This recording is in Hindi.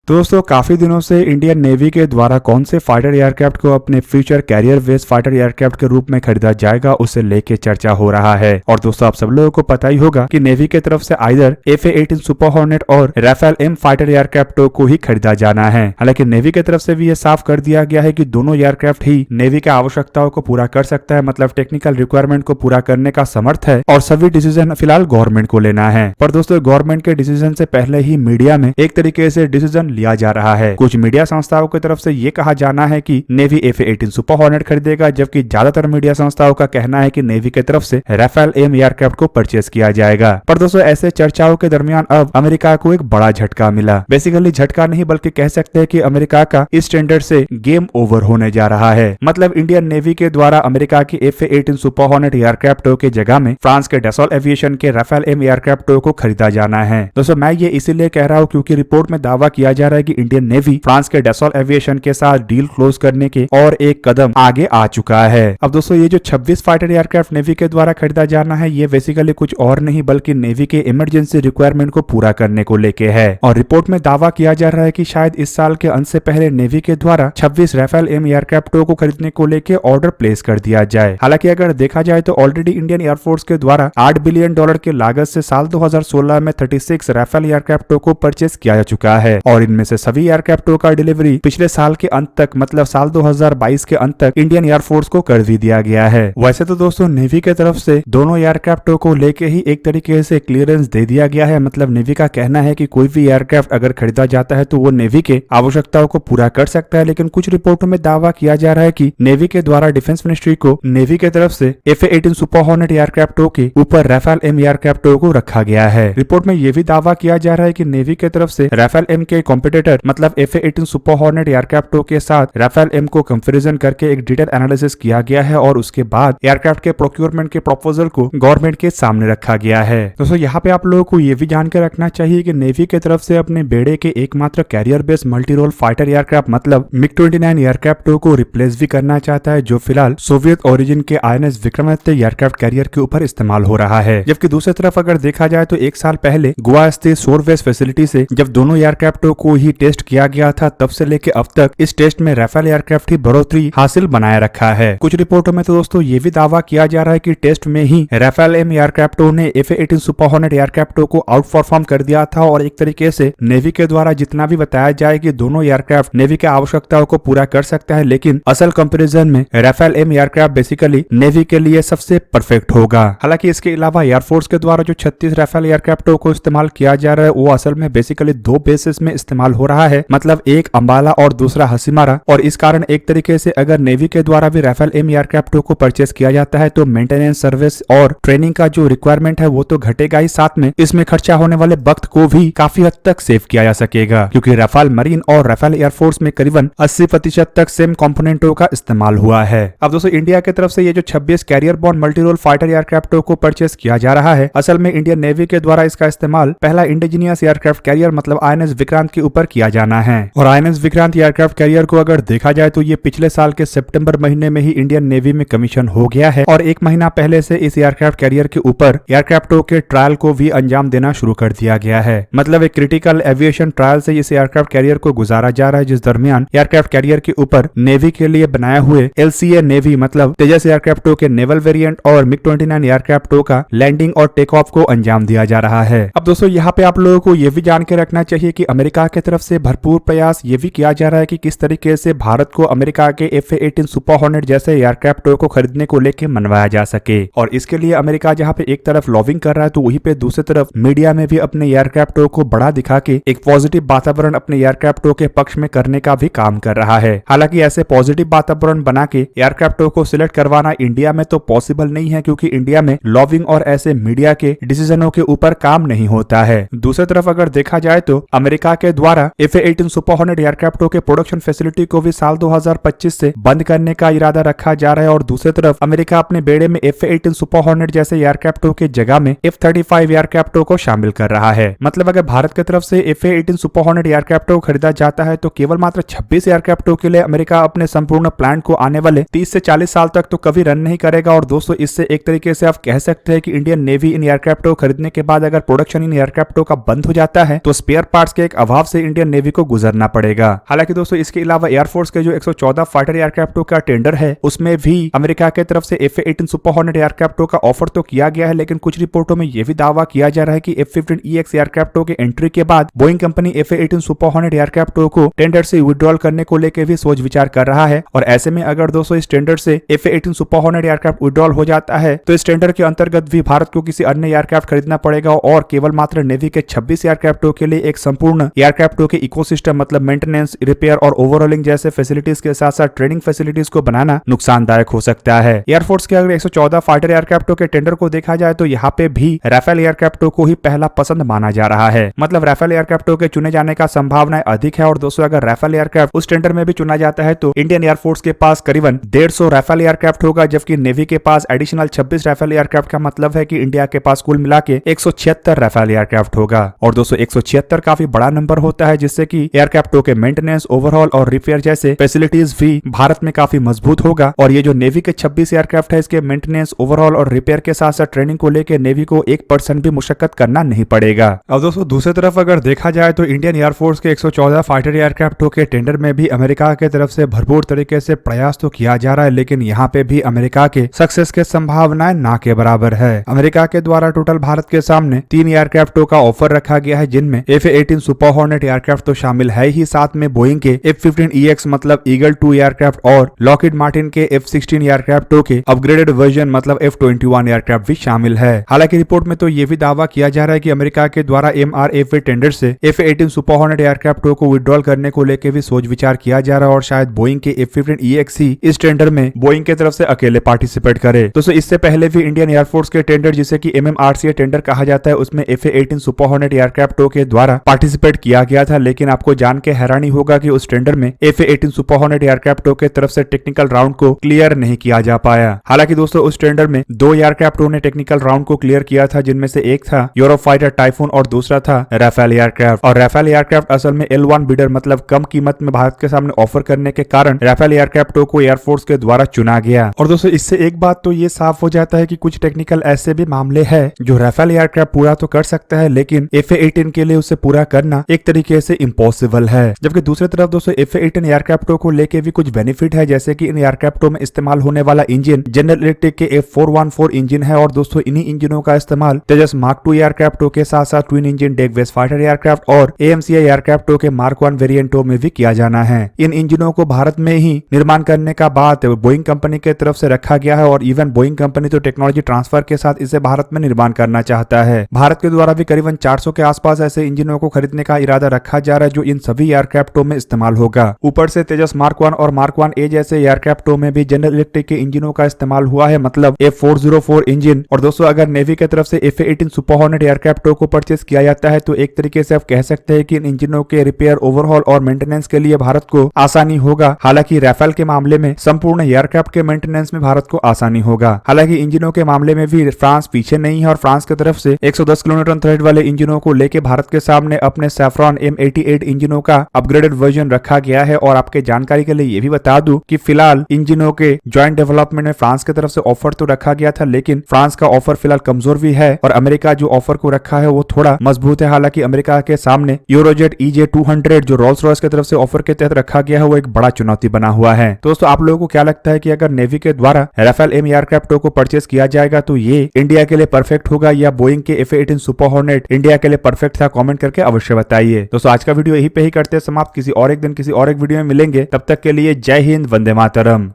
दोस्तों काफी दिनों से इंडियन नेवी के द्वारा कौन से फाइटर एयरक्राफ्ट को अपने future career based fighter aircraft के रूप में खरीदा जाएगा उसे लेके चर्चा हो रहा है। और दोस्तों आप सब लोगों को पता ही होगा कि नेवी की तरफ से आइदर FA-18 सुपर हॉर्नेट और राफेल M फाइटर एयरक्राफ्टों को ही खरीदा जाना है। हालांकि नेवी की तरफ से भी ये साफ कर दिया गया है कि दोनों एयरक्राफ्ट ही नेवी की आवश्यकताओं को पूरा कर सकता है, मतलब टेक्निकल रिक्वायरमेंट को पूरा करने का समर्थ है और सभी डिसीजन फिलहाल गवर्नमेंट को लेना है। पर दोस्तों गवर्नमेंट के डिसीजन से पहले ही मीडिया में एक तरीके से डिसीजन लिया जा रहा है। कुछ मीडिया संस्थाओं की तरफ से ये कहा जाना है कि नेवी FA-18 सुपर हॉर्नेट खरीदेगा, जबकि ज्यादातर मीडिया संस्थाओं का कहना है कि नेवी की तरफ से राफेल M एयरक्राफ्ट को परचेस किया जाएगा। पर दोस्तों ऐसे चर्चाओं के दरमियान अब अमेरिका को एक बड़ा झटका मिला। बेसिकली झटका नहीं बल्कि कह सकते हैं कि अमेरिका का इस स्टैंडर्ड से गेम ओवर होने जा रहा है। मतलब इंडियन नेवी के द्वारा अमेरिका की FA-18 सुपर हॉर्नेट एयरक्राफ्टों के जगह में फ्रांस के डसॉल्ट एविएशन के राफेल M एयरक्राफ्टों को खरीदा जाना है। दोस्तों मैं ये इसीलिए कह रहा हूँ क्योंकि रिपोर्ट में दावा किया जा रहा है कि इंडियन नेवी फ्रांस के डसॉल्ट एविएशन के साथ डील क्लोज करने के और एक कदम आगे आ चुका है। अब दोस्तों ये जो 26 फाइटर एयरक्राफ्ट नेवी के द्वारा खरीदा जाना है ये बेसिकली कुछ और नहीं बल्कि नेवी के इमरजेंसी रिक्वायरमेंट को पूरा करने को लेके है। और रिपोर्ट में दावा किया जा रहा है कि शायद इस साल के अंत से पहले नेवी के द्वारा 26 राफेल M एयरक्राफ्टों को खरीदने को लेके ऑर्डर प्लेस कर दिया जाए। हालांकि अगर देखा जाए तो ऑलरेडी इंडियन एयरफोर्स के द्वारा $8 बिलियन की लागत से साल 2016 में 36 राफेल एयरक्राफ्टों को परचेस किया जा चुका है और इनमें से सभी एयरक्राफ्टों का डिलीवरी पिछले साल के अंत तक मतलब साल 2022 के अंत तक इंडियन एयरफोर्स को कर भी दिया गया है। वैसे तो दोस्तों नेवी के तरफ से दोनों एयरक्राफ्टों को लेके ही एक तरीके से क्लियरेंस दे दिया गया है। मतलब नेवी का कहना है कि कोई भी एयरक्राफ्ट अगर खरीदा जाता है तो वो नेवी के आवश्यकताओं को पूरा कर सकता है। लेकिन कुछ रिपोर्टों में दावा किया जा रहा है कि नेवी के द्वारा डिफेंस मिनिस्ट्री को नेवी के तरफ से FA-18 सुपर हॉर्नेट एयरक्राफ्टों के ऊपर राफेल M एयरक्राफ्टों को रखा गया है। रिपोर्ट में यह भी दावा किया जा रहा है कि नेवी के तरफ से राफेल M के कॉम्पिटिटर मतलब FA-18 सुपर हॉर्नेट एयरक्राफ्टों के साथ राफेल M को कंपैरिजन करके एक डिटेल एनालिसिस किया गया है और उसके बाद एयरक्राफ्ट के प्रोक्योरमेंट के प्रपोजल को गवर्नमेंट के सामने रखा गया है। दोस्तों यहाँ पे आप लोगों को ये भी जानकर रखना चाहिए कि नेवी की तरफ से अपने बेड़े के एकमात्र carrier based multi role fighter aircraft मतलब MiG-29 एयरक्राफ्टों को रिप्लेस भी करना चाहता है, जो फिलहाल सोवियत ओरिजिन के INS विक्रमादित्य एयरक्राफ्ट कैरियर के ऊपर इस्तेमाल हो रहा है। जबकि दूसरी तरफ अगर देखा जाए तो एक साल पहले गोवा स्थित शोरवेस फैसिलिटी से जब दोनों एयरक्राफ्टों को ही टेस्ट किया गया था तब से लेके अब तक इस टेस्ट में राफेल एयरक्राफ्ट ही बढ़ोतरी हासिल बनाए रखा है। कुछ रिपोर्टों में तो दोस्तों ये भी दावा किया जा रहा है कि टेस्ट में ही राफेल M एयरक्राफ्टों ने FA-18 सुपर हॉर्नेट एयरक्राफ्टों को आउट परफॉर्म कर दिया था और एक तरीके से नेवी के द्वारा जितना भी बताया जाए कि दोनों एयरक्राफ्ट नेवी के आवश्यकताओं को पूरा कर सकता है, लेकिन असल कंपैरिजन में Rafale M aircraft basically navy के लिए सबसे परफेक्ट होगा। हालांकि इसके अलावा एयरफोर्स के द्वारा जो 36 राफेल एयरक्राफ्टों को इस्तेमाल किया जा रहा है वो असल में बेसिकली 2 बेसिस में इस्तेमाल हो रहा है, मतलब एक अंबाला और दूसरा हसीमारा। और इस कारण एक तरीके से अगर नेवी के द्वारा भी राफेल M एयरक्राफ्टों को परचेस किया जाता है तो मेंटेनेंस सर्विस और ट्रेनिंग का जो रिक्वायरमेंट है वो तो घटेगा ही, साथ में इसमें खर्चा होने वाले वक्त को भी काफी हद तक सेव किया जा सकेगा क्योंकि राफेल मरीन और राफेल एयरफोर्स में करीबन 80% तक सेम कंपोनेंटों का इस्तेमाल हुआ है। अब दोस्तों इंडिया की तरफ से ये जो 26 carrier borne multi role fighter एयरक्राफ्टों को परचेस किया जा रहा है, असल में इंडियन नेवी के द्वारा इसका इस्तेमाल पहला इंडिजीनियस एयरक्राफ्ट कैरियर मतलब INS विक्रांत के ऊपर किया जाना है। और INS विक्रांत एयरक्राफ्ट कैरियर को अगर देखा जाए तो ये पिछले साल के सितंबर महीने में ही इंडियन नेवी में कमीशन हो गया है और एक महीना पहले से इस एयरक्राफ्ट कैरियर के ऊपर एयरक्राफ्टों के ट्रायल को भी अंजाम देना शुरू कर दिया गया है। मतलब एक क्रिटिकल एविएशन ट्रायल से इस एयरक्राफ्ट कैरियर को गुजारा जा रहा है, जिस दरमियान एयरक्राफ्ट कैरियर के ऊपर नेवी के लिए बनाए हुए LCA नेवी मतलब तेजस एयरक्राफ्टों के नेवल वेरिएंट और MiG-29 एयरक्राफ्टों का लैंडिंग और टेक ऑफ को अंजाम दिया जा रहा है। अब दोस्तों यहाँ पे आप लोगों को यह भी जान के रखना चाहिए कि अमेरिका की तरफ से भरपूर प्रयास ये भी किया जा रहा है कि किस तरीके से भारत को अमेरिका के FA-18 सुपर हॉर्नेट जैसे एयरक्राफ्टों को खरीदने को लेकर मनवाया जा सके। और इसके लिए अमेरिका जहां पे एक तरफ लॉबिंग कर रहा है तो वहीं पे दूसरी तरफ मीडिया में भी अपने एयरक्राफ्टों को बड़ा दिखा के एक पॉजिटिव वातावरण अपने एयरक्राफ्टों के पक्ष में करने का भी काम कर रहा है। हालांकि ऐसे पॉजिटिव वातावरण बना के एयरक्राफ्टों को सिलेक्ट करवाना इंडिया में तो पॉसिबल नहीं है क्योंकि इंडिया में लॉबिंग और ऐसे मीडिया के डिसीजनों के ऊपर काम नहीं होता है। दूसरी तरफ अगर देखा जाए तो अमेरिका के द्वारा FA-18 सुपर हॉर्नेट एयरक्राफ्टों के प्रोडक्शन फैसिलिटी को भी साल 2025 से बंद करने का इरादा रखा जा रहा है और दूसरी तरफ अमेरिका अपने बेड़े में FA-18 सुपर हॉर्नेट जैसे एयरक्राफ्टों के जगह में F-35 एयरक्राफ्टों को शामिल कर रहा है। मतलब अगर भारत की तरफ से FA-18 सुपर हॉर्नेट एयरक्राफ्टों को खरीदा जाता है तो केवल मात्र 26 एयरक्राफ्टों के लिए अमेरिका अपने संपूर्ण प्लांट को आने वाले 30 से 40 साल तक तो कभी रन नहीं करेगा। और दोस्तों इससे एक तरीके से आप कह सकते हैं कि इंडियन नेवी इन एयरक्राफ्टों को खरीदने के बाद अगर प्रोडक्शन इन एयरक्राफ्टों का बंद हो जाता है तो स्पेयर पार्ट्स के एक अभाव से से इंडियन नेवी को गुजरना पड़ेगा। हालांकि दोस्तों इसके अलावा एयरफोर्स के जो 114 फाइटर एयरक्राफ्टों का टेंडर है उसमें भी अमेरिका की तरफ से F-18 सुपर हॉर्नेट एयरक्राफ्टों का ऑफर तो किया गया है, लेकिन कुछ रिपोर्टों में यह भी दावा किया जा रहा है कि F-15EX एयरक्राफ्टों के एंट्री के बाद Boeing company F-18 Super Hornet एयरक्राफ्टों को टेंडर से विड्रॉल करने को लेकर भी सोच विचार कर रहा है। और ऐसे में अगर दोस्तों इस टेंडर से F-18 Super hornet aircraft withdrawal हो जाता है तो इस टेंडर के अंतर्गत भी भारत को किसी अन्य एयरक्राफ्ट खरीदना पड़ेगा और केवल मात्र नेवी के 26 एयरक्राफ्टों के लिए एक संपूर्ण एयरक्राफ्टों के इकोसिस्टम मतलब मेंटेनेंस, रिपेयर और ओवरऑलिंग जैसे फैसिलिटीज के साथ साथ ट्रेनिंग फैसिलिटीज को बनाना नुकसानदायक हो सकता है। एयरफोर्स के अगर 114 फाइटर एयरक्राफ्टों के टेंडर को देखा जाए तो यहाँ पे भी राफेल एयरक्राफ्टों को ही पहला पसंद माना जा रहा है। मतलब राफेल एयरक्राफ्टों के चुने जाने का संभावना अधिक है। और दोस्तों अगर राफेल एयरक्राफ्ट उस टेंडर में भी चुना जाता है तो इंडियन एयरफोर्स के पास करीबन 150 राफेल एयरक्राफ्ट होगा, जबकि नेवी के पास एडिशनल 26 राफेल एयरक्राफ्ट का मतलब है कि इंडिया के पास कुल मिला के 176 राफेल एयरक्राफ्ट होगा। और दोस्तों 176 काफी बड़ा नंबर होता है, जिससे कि एयरक्राफ्टों के मेंटेनेंस, ओवरऑल और रिपेयर जैसे फैसिलिटीज भी भारत में काफी मजबूत होगा। और ये जो नेवी के 26 एयरक्राफ्ट है इसके मेंटेनेंस, ओवरऑल और रिपेयर के साथ साथ ट्रेनिंग को लेकर नेवी को 1% भी मुशक्कत करना नहीं पड़ेगा। अब दोस्तों दूसरी तरफ अगर देखा जाए तो इंडियन एयरफोर्स के 114 फाइटर एयरक्राफ्टों के टेंडर में भी अमेरिका के तरफ से भरपूर तरीके से प्रयास तो किया जा रहा है, लेकिन यहाँ पे भी अमेरिका के सक्सेस के संभावनाएं ना के बराबर है। अमेरिका के द्वारा टोटल भारत के सामने 3 एयरक्राफ्टों का ऑफर रखा गया है, जिनमें F-18 सुपर हॉर्नेट एयरक्राफ्ट तो शामिल है ही, साथ में बोइंग के F-15EX मतलब ईगल 2 एयरक्राफ्ट और लॉकहीड मार्टिन के F-16 एयरक्राफ्टों के अपग्रेडेड वर्जन मतलब F-21 एयरक्राफ्ट भी शामिल है। हालांकि रिपोर्ट में तो ये भी दावा किया जा रहा है कि अमेरिका के द्वारा MRFA टेंडर से F-18 सुपर हॉर्नेट एयरक्राफ्टों को विड्रॉल करने को लेकर भी सोच विचार किया जा रहा है और शायद बोइंग के F-15EX ही इस टेंडर में बोइंग की तरफ से अकेले पार्टिसिपेट करे। दोस्तों इससे पहले भी इंडियन एयरफोर्स के टेंडर जिसे कि MMRCA टेंडर कहा जाता है उसमें F-18 सुपर हॉर्नेट एयरक्राफ्टों के द्वारा पार्टिसिपेट किया गया था, लेकिन आपको जान के हैरानी होगा कि उस टेंडर में F-18 सुपर हॉर्नेट एयरक्राफ्टों के तरफ से टेक्निकल राउंड को क्लियर नहीं किया जा पाया। हालांकि दोस्तों उस टेंडर में 2 एयरक्राफ्टों ने टेक्निकल राउंड को क्लियर किया था, जिनमें से एक था यूरोफाइटर टाइफून और दूसरा था राफेल एयरक्राफ्ट। और राफेल एयरक्राफ्ट असल में L1 बिडर मतलब कम कीमत में भारत के सामने ऑफर करने के कारण राफेल एयरक्राफ्टों को एयरफोर्स के द्वारा चुना गया। और दोस्तों इससे एक बात तो ये साफ हो जाता है कि कुछ टेक्निकल ऐसे भी मामले हैं जो राफेल एयरक्राफ्ट पूरा तो कर सकता है, लेकिन F-18 के लिए उसे पूरा करना एक तरीके से इम्पॉसिबल है। जबकि दूसरी तरफ दोस्तों F-18 एयरक्राफ्टों को लेके भी कुछ बेनिफिट है, जैसे कि इन एयरक्राफ्टों में इस्तेमाल होने वाला इंजन जनरल इलेक्ट्रिक के F414 इंजन है। और दोस्तों इन्हीं इंजनों का इस्तेमाल तेजस मार्क 2 एयरक्राफ्टों के साथ साथ twin engine deck base fighter aircraft और AMCI एयरक्राफ्टों के मार्क 1 वेरिएंटों में भी किया जाना है। इन इंजनों को भारत में ही निर्माण करने का बात बोइंग कंपनी के तरफ से रखा गया है और इवन बोइंग कंपनी तो टेक्नोलॉजी ट्रांसफर के साथ इसे भारत में निर्माण करना चाहता है। भारत के द्वारा भी करीबन 400 के आसपास ऐसे इंजनों को खरीदने का इरादा रखा जा रहा है जो इन सभी एयरक्राफ्टों में इस्तेमाल होगा। ऊपर से तेजस मार्क 1 और मार्क 1A जैसे एयरक्राफ्टों में भी जनरल इलेक्ट्रिक के इंजनों का इस्तेमाल हुआ है, मतलब F404 इंजन। और दोस्तों अगर नेवी की तरफ से F-18 सुपर हॉर्नेट एयरक्राफ्टों को परचेस किया जाता है तो एक तरीके से आप कह सकते हैं कि इन इंजनों के रिपेयर, ओवरहॉल और मेंटेनेंस के लिए भारत को आसानी होगा। हालांकि राफेल के मामले में संपूर्ण एयरक्राफ्ट के मेंटेनेंस में भारत को आसानी होगा। हालांकि इंजनों के मामले में भी फ्रांस पीछे नहीं है और फ्रांस की तरफ से 110 किलोन्यूटन थ्रेड वाले इंजनों को लेकर भारत के सामने अपने सैफ्रॉन M88 इंजनों का अपग्रेडेड वर्जन रखा गया है। और आपके जानकारी के लिए ये भी बता दूं कि फिलहाल इंजनों के ज्वाइंट डेवलपमेंट में फ्रांस की तरफ से ऑफर तो रखा गया था, लेकिन फ्रांस का ऑफर फिलहाल कमजोर भी है और अमेरिका जो ऑफर को रखा है वो थोड़ा मजबूत है। हालांकि अमेरिका के सामने यूरोजेट EJ200 जो रोल्स रॉयस की तरफ से ऑफर के तहत रखा गया है वो एक बड़ा चुनौती बना हुआ है। दोस्तों आप लोगों को क्या लगता है कि अगर नेवी के द्वारा राफेल M एयरक्राफ्टों को परचेस किया जाएगा तो ये इंडिया के लिए परफेक्ट होगा या बोइंग के F-18 सुपर हॉर्नेट इंडिया के लिए परफेक्ट था? कमेंट करके अवश्य बताइए। दोस्तों आज का वीडियो यहीं पे ही करते हैं समाप्त। किसी और एक दिन किसी और एक वीडियो में मिलेंगे, तब तक के लिए जय हिंद, वंदे मातरम।